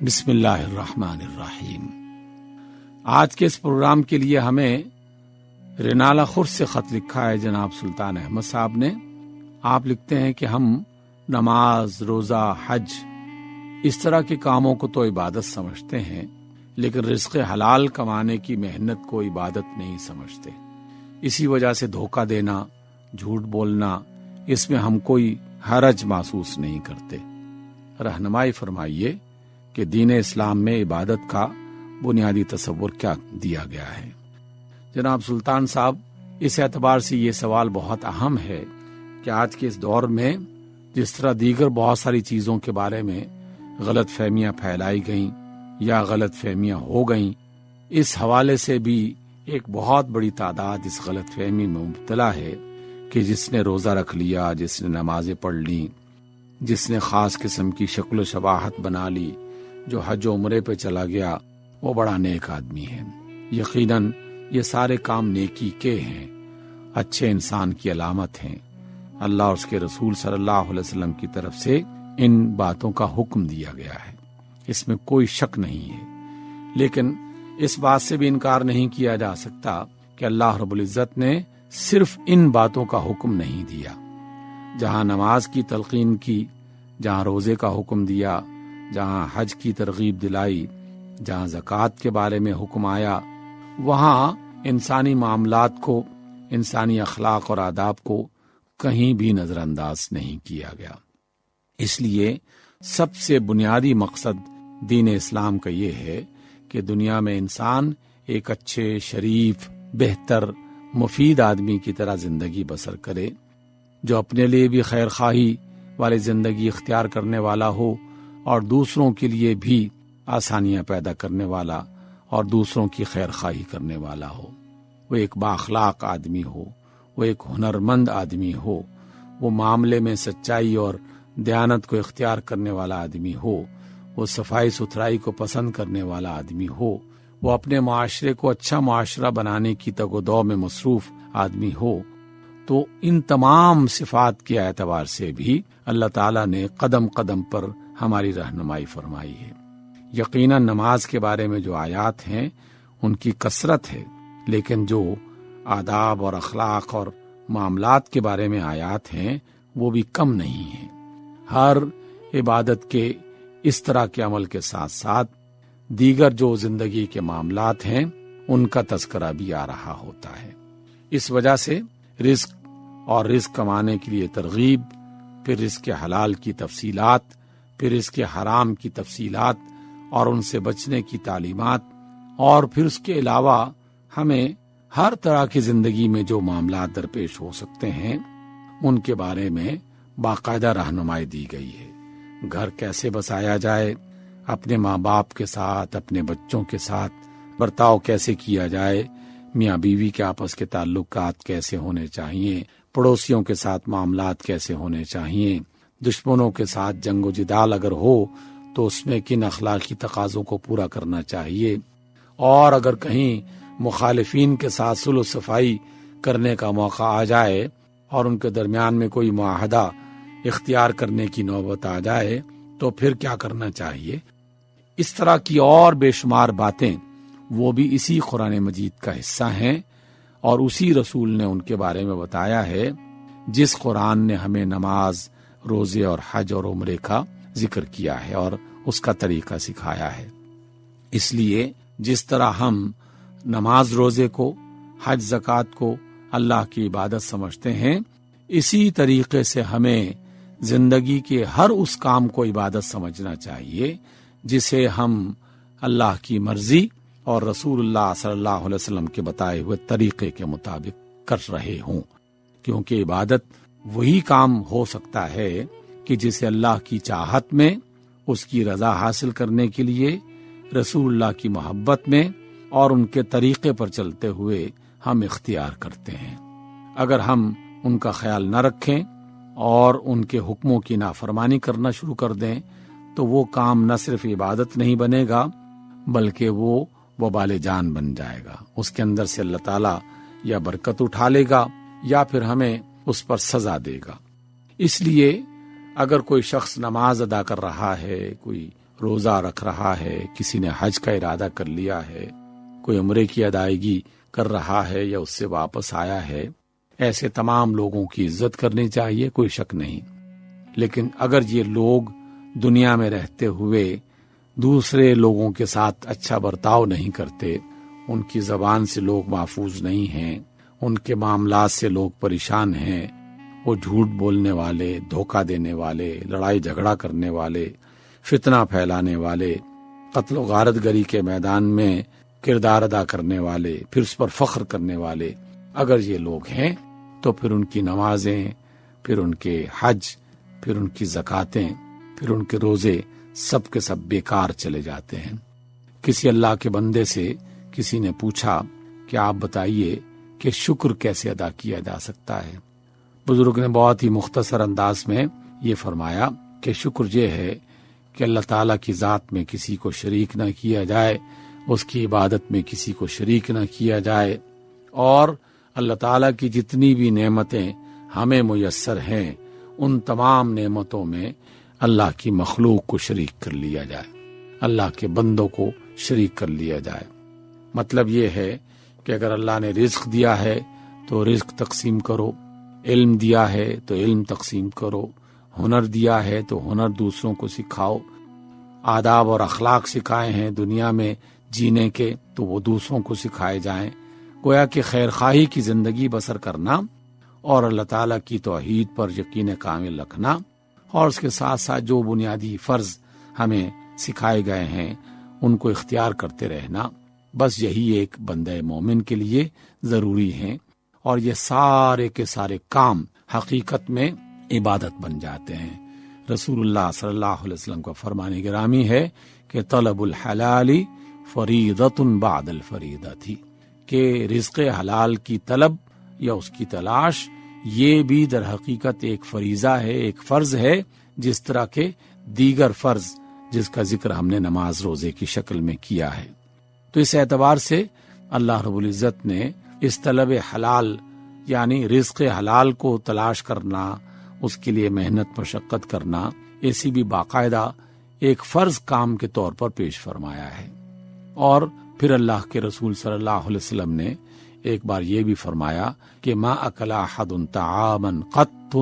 بسم اللہ الرحمن الرحیم۔ آج کے اس پروگرام کے لیے ہمیں رینالہ خرس سے خط لکھا ہے جناب سلطان احمد صاحب نے۔ آپ لکھتے ہیں کہ ہم نماز، روزہ، حج اس طرح کے کاموں کو تو عبادت سمجھتے ہیں، لیکن رزق حلال کمانے کی محنت کو عبادت نہیں سمجھتے۔ اسی وجہ سے دھوکہ دینا، جھوٹ بولنا، اس میں ہم کوئی حرج محسوس نہیں کرتے۔ رہنمائی فرمائیے کہ دین اسلام میں عبادت کا بنیادی تصور کیا دیا گیا ہے۔ جناب سلطان صاحب، اس اعتبار سے یہ سوال بہت اہم ہے کہ آج کے اس دور میں جس طرح دیگر بہت ساری چیزوں کے بارے میں غلط فہمیاں پھیلائی گئیں یا غلط فہمیاں ہو گئیں، اس حوالے سے بھی ایک بہت بڑی تعداد اس غلط فہمی میں مبتلا ہے کہ جس نے روزہ رکھ لیا، جس نے نمازیں پڑھ لیں، جس نے خاص قسم کی شکل و شباہت بنا لی، جو حج و عمرے پہ چلا گیا، وہ بڑا نیک آدمی ہے۔ یقیناً یہ سارے کام نیکی کے ہیں، اچھے انسان کی علامت ہیں۔ اللہ اور اس کے رسول صلی اللہ علیہ وسلم کی طرف سے ان باتوں کا حکم دیا گیا ہے، اس میں کوئی شک نہیں ہے۔ لیکن اس بات سے بھی انکار نہیں کیا جا سکتا کہ اللہ رب العزت نے صرف ان باتوں کا حکم نہیں دیا۔ جہاں نماز کی تلقین کی، جہاں روزے کا حکم دیا، جہاں حج کی ترغیب دلائی، جہاں زکوٰۃ کے بارے میں حکم آیا، وہاں انسانی معاملات کو، انسانی اخلاق اور آداب کو کہیں بھی نظر انداز نہیں کیا گیا۔ اس لیے سب سے بنیادی مقصد دین اسلام کا یہ ہے کہ دنیا میں انسان ایک اچھے، شریف، بہتر، مفید آدمی کی طرح زندگی بسر کرے، جو اپنے لیے بھی خیر خواہی والی زندگی اختیار کرنے والا ہو اور دوسروں کے لیے بھی آسانیاں پیدا کرنے والا اور دوسروں کی خیر خواہی کرنے والا ہو۔ وہ ایک بااخلاق آدمی ہو، وہ ایک ہنرمند آدمی ہو، وہ معاملے میں سچائی اور دیانت کو اختیار کرنے والا آدمی ہو، وہ صفائی ستھرائی کو پسند کرنے والا آدمی ہو، وہ اپنے معاشرے کو اچھا معاشرہ بنانے کی تگ و دو میں مصروف آدمی ہو۔ تو ان تمام صفات کے اعتبار سے بھی اللہ تعالیٰ نے قدم قدم پر ہماری رہنمائی فرمائی ہے۔ یقیناً نماز کے بارے میں جو آیات ہیں ان کی کثرت ہے، لیکن جو آداب اور اخلاق اور معاملات کے بارے میں آیات ہیں وہ بھی کم نہیں ہیں۔ ہر عبادت کے اس طرح کے عمل کے ساتھ ساتھ دیگر جو زندگی کے معاملات ہیں ان کا تذکرہ بھی آ رہا ہوتا ہے۔ اس وجہ سے رزق اور رزق کمانے کے لیے ترغیب، پھر رزق حلال کی تفصیلات، پھر رزق حرام کی تفصیلات اور ان سے بچنے کی تعلیمات، اور پھر اس کے علاوہ ہمیں ہر طرح کی زندگی میں جو معاملات درپیش ہو سکتے ہیں ان کے بارے میں باقاعدہ رہنمائی دی گئی ہے۔ گھر کیسے بسایا جائے، اپنے ماں باپ کے ساتھ، اپنے بچوں کے ساتھ برتاؤ کیسے کیا جائے، میاں بیوی کے آپس کے تعلقات کیسے ہونے چاہیے، پڑوسیوں کے ساتھ معاملات کیسے ہونے چاہیے، دشمنوں کے ساتھ جنگ و جدال اگر ہو تو اس میں کن اخلاقی تقاضوں کو پورا کرنا چاہیے، اور اگر کہیں مخالفین کے ساتھ صلح و صفائی کرنے کا موقع آ جائے اور ان کے درمیان میں کوئی معاہدہ اختیار کرنے کی نوبت آ جائے تو پھر کیا کرنا چاہیے۔ اس طرح کی اور بے شمار باتیں وہ بھی اسی قرآن مجید کا حصہ ہیں، اور اسی رسول نے ان کے بارے میں بتایا ہے جس قرآن نے ہمیں نماز، روزے اور حج اور عمرے کا ذکر کیا ہے اور اس کا طریقہ سکھایا ہے۔ اس لیے جس طرح ہم نماز، روزے کو، حج، زکوٰۃ کو اللہ کی عبادت سمجھتے ہیں، اسی طریقے سے ہمیں زندگی کے ہر اس کام کو عبادت سمجھنا چاہیے جسے ہم اللہ کی مرضی اور رسول اللہ صلی اللہ علیہ وسلم کے بتائے ہوئے طریقے کے مطابق کر رہے ہوں، کیونکہ عبادت وہی کام ہو سکتا ہے کہ جسے اللہ کی چاہت میں، اس کی رضا حاصل کرنے کے لیے، رسول اللہ کی محبت میں اور ان کے طریقے پر چلتے ہوئے ہم اختیار کرتے ہیں۔ اگر ہم ان کا خیال نہ رکھیں اور ان کے حکموں کی نافرمانی کرنا شروع کر دیں تو وہ کام نہ صرف عبادت نہیں بنے گا بلکہ وہ وبال جان بن جائے گا۔ اس کے اندر سے اللہ تعالیٰ یا برکت اٹھا لے گا یا پھر ہمیں اس پر سزا دے گا۔ اس لیے اگر کوئی شخص نماز ادا کر رہا ہے، کوئی روزہ رکھ رہا ہے، کسی نے حج کا ارادہ کر لیا ہے، کوئی عمرے کی ادائیگی کر رہا ہے یا اس سے واپس آیا ہے، ایسے تمام لوگوں کی عزت کرنی چاہیے، کوئی شک نہیں۔ لیکن اگر یہ لوگ دنیا میں رہتے ہوئے دوسرے لوگوں کے ساتھ اچھا برتاؤ نہیں کرتے، ان کی زبان سے لوگ محفوظ نہیں ہیں، ان کے معاملات سے لوگ پریشان ہیں، وہ جھوٹ بولنے والے، دھوکہ دینے والے، لڑائی جھگڑا کرنے والے، فتنہ پھیلانے والے، قتل و غارت گری کے میدان میں کردار ادا کرنے والے، پھر اس پر فخر کرنے والے اگر یہ لوگ ہیں تو پھر ان کی نمازیں، پھر ان کے حج، پھر ان کی زکاتیں، پھر ان کے روزے سب کے سب بیکار چلے جاتے ہیں۔ کسی اللہ کے بندے سے کسی نے پوچھا کہ آپ بتائیے کہ شکر کیسے ادا کیا جا سکتا ہے؟ بزرگ نے بہت ہی مختصر انداز میں یہ فرمایا کہ شکر یہ ہے کہ اللہ تعالیٰ کی ذات میں کسی کو شریک نہ کیا جائے، اس کی عبادت میں کسی کو شریک نہ کیا جائے، اور اللہ تعالیٰ کی جتنی بھی نعمتیں ہمیں میسر ہیں ان تمام نعمتوں میں اللہ کی مخلوق کو شریک کر لیا جائے، اللہ کے بندوں کو شریک کر لیا جائے۔ مطلب یہ ہے کہ اگر اللہ نے رزق دیا ہے تو رزق تقسیم کرو، علم دیا ہے تو علم تقسیم کرو، ہنر دیا ہے تو ہنر دوسروں کو سکھاؤ، آداب اور اخلاق سکھائے ہیں دنیا میں جینے کے تو وہ دوسروں کو سکھائے جائیں۔ گویا کہ خیر خواہی کی زندگی بسر کرنا اور اللہ تعالیٰ کی توحید پر یقین کامل رکھنا، اور اس کے ساتھ ساتھ جو بنیادی فرض ہمیں سکھائے گئے ہیں ان کو اختیار کرتے رہنا، بس یہی ایک بندہ مومن کے لیے ضروری ہیں، اور یہ سارے کے سارے کام حقیقت میں عبادت بن جاتے ہیں۔ رسول اللہ صلی اللہ علیہ وسلم کا فرمان گرامی ہے کہ طلب الحلال فریضۃ بعد الفریضۃ، کہ رزق حلال کی طلب یا اس کی تلاش یہ بھی در حقیقت ایک فریضہ ہے، ایک فرض ہے، جس طرح کے دیگر فرض جس کا ذکر ہم نے نماز روزے کی شکل میں کیا ہے۔ تو اس اعتبار سے اللہ رب العزت نے اس طلب حلال یعنی رزق حلال کو تلاش کرنا، اس کے لیے محنت مشقت کرنا، ایسی بھی باقاعدہ ایک فرض کام کے طور پر پیش فرمایا ہے۔ اور پھر اللہ کے رسول صلی اللہ علیہ وسلم نے ایک بار یہ بھی فرمایا کہ ما اکل احد طعاما قط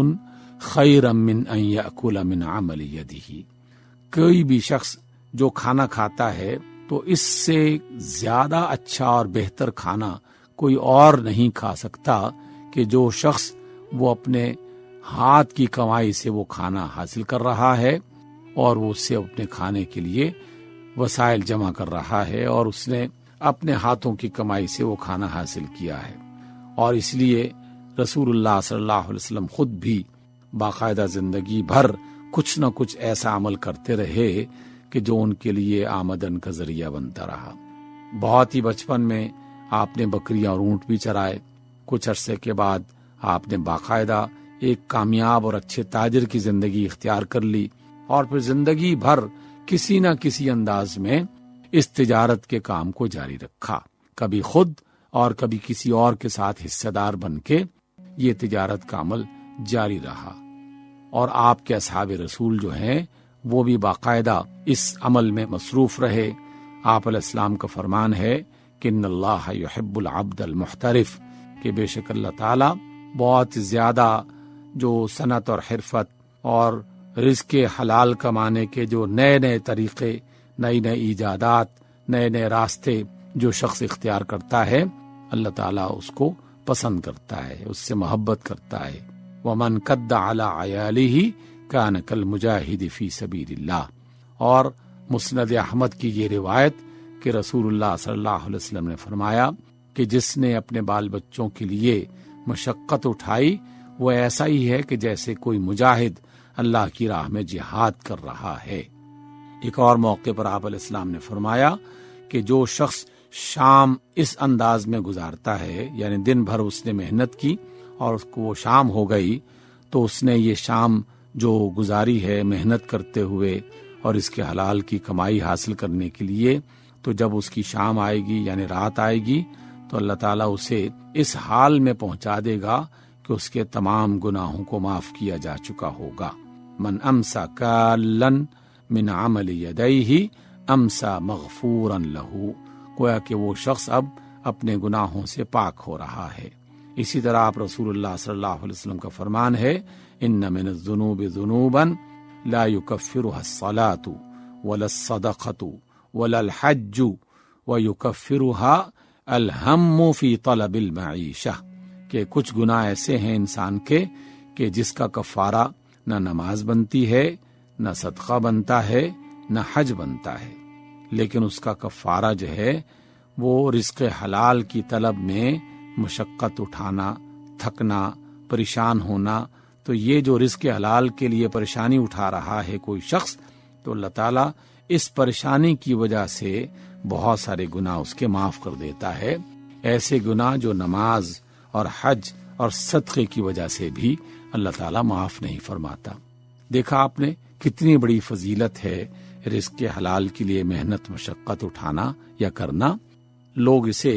خیرا من ان یاکل من عمل یدہ، کوئی بھی شخص جو کھانا کھاتا ہے تو اس سے زیادہ اچھا اور بہتر کھانا کوئی اور نہیں کھا سکتا کہ جو شخص وہ اپنے ہاتھ کی کمائی سے وہ کھانا حاصل کر رہا ہے، اور وہ اس سے اپنے کھانے کے لیے وسائل جمع کر رہا ہے، اور اس نے اپنے ہاتھوں کی کمائی سے وہ کھانا حاصل کیا ہے۔ اور اس لیے رسول اللہ صلی اللہ علیہ وسلم خود بھی باقاعدہ زندگی بھر کچھ نہ کچھ ایسا عمل کرتے رہے کہ جو ان کے لیے آمدن کا ذریعہ بنتا رہا۔ بہت ہی بچپن میں آپ نے بکریاں اور اونٹ بھی چرائے، کچھ عرصے کے بعد آپ نے باقاعدہ ایک کامیاب اور اچھے تاجر کی زندگی اختیار کر لی، اور پھر زندگی بھر کسی نہ کسی انداز میں اس تجارت کے کام کو جاری رکھا، کبھی خود اور کبھی کسی اور کے ساتھ حصہ دار بن کے یہ تجارت کا عمل جاری رہا۔ اور آپ کے اصحاب رسول جو ہیں وہ بھی باقاعدہ اس عمل میں مصروف رہے۔ آپ علیہ السلام کا فرمان ہے کہ ان اللہ یحب العبد المحترف، کہ بے شک اللہ تعالی بہت زیادہ جو صنعت اور حرفت اور رزق حلال کمانے کے جو نئے نئے طریقے، نئی نئی ایجادات، نئے نئے راستے جو شخص اختیار کرتا ہے، اللہ تعالیٰ اس کو پسند کرتا ہے، اس سے محبت کرتا ہے۔ وَمَنْ قَدَّ عَلَىٰ عَيَالِهِ كَانَ كَالْمُجَاهِدِ فِي سَبِيلِ اللَّهِ۔ اور مسند احمد کی یہ روایت کہ رسول اللہ صلی اللہ علیہ وسلم نے فرمایا کہ جس نے اپنے بال بچوں کے لیے مشقت اٹھائی وہ ایسا ہی ہے کہ جیسے کوئی مجاہد اللہ کی راہ میں جہاد کر رہا ہے۔ ایک اور موقع پر آپ علیہ السلام نے فرمایا کہ جو شخص شام اس انداز میں گزارتا ہے، یعنی دن بھر اس نے محنت کی اور اس کو وہ شام ہو گئی، تو اس نے یہ شام جو گزاری ہے محنت کرتے ہوئے اور اس کے حلال کی کمائی حاصل کرنے کے لیے، تو جب اس کی شام آئے گی یعنی رات آئے گی تو اللہ تعالیٰ اسے اس حال میں پہنچا دے گا کہ اس کے تمام گناہوں کو معاف کیا جا چکا ہوگا۔ من امسا کالن من عمل یدیہ امسا مغفورا لہ، گویا کہ وہ شخص اب اپنے گناہوں سے پاک ہو رہا ہے۔ اسی طرح آپ رسول اللہ صلی اللہ علیہ وسلم کا فرمان ہے، ان من الذنوب ذنوبا لا يكفرها الصلاة ولا الصدقة ولا الحج ويكفرها الهم في طلب المعیشہ، کہ کچھ گناہ ایسے ہیں انسان کے کہ جس کا کفارہ نہ نماز بنتی ہے، نہ صدقہ بنتا ہے، نہ حج بنتا ہے، لیکن اس کا کفارہ جو ہے وہ رزق حلال کی طلب میں مشقت اٹھانا، تھکنا، پریشان ہونا۔ تو یہ جو رزق حلال کے لیے پریشانی اٹھا رہا ہے کوئی شخص، تو اللہ تعالیٰ اس پریشانی کی وجہ سے بہت سارے گناہ اس کے معاف کر دیتا ہے، ایسے گناہ جو نماز اور حج اور صدقے کی وجہ سے بھی اللہ تعالیٰ معاف نہیں فرماتا۔ دیکھا آپ نے کتنی بڑی فضیلت ہے رزق حلال کے لیے محنت مشقت اٹھانا یا کرنا۔ لوگ اسے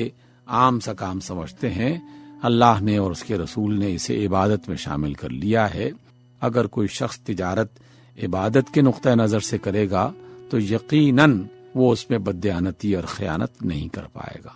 عام سا کام سمجھتے ہیں، اللہ نے اور اس کے رسول نے اسے عبادت میں شامل کر لیا ہے۔ اگر کوئی شخص تجارت عبادت کے نقطہ نظر سے کرے گا تو یقیناً وہ اس میں بددیانتی اور خیانت نہیں کر پائے گا۔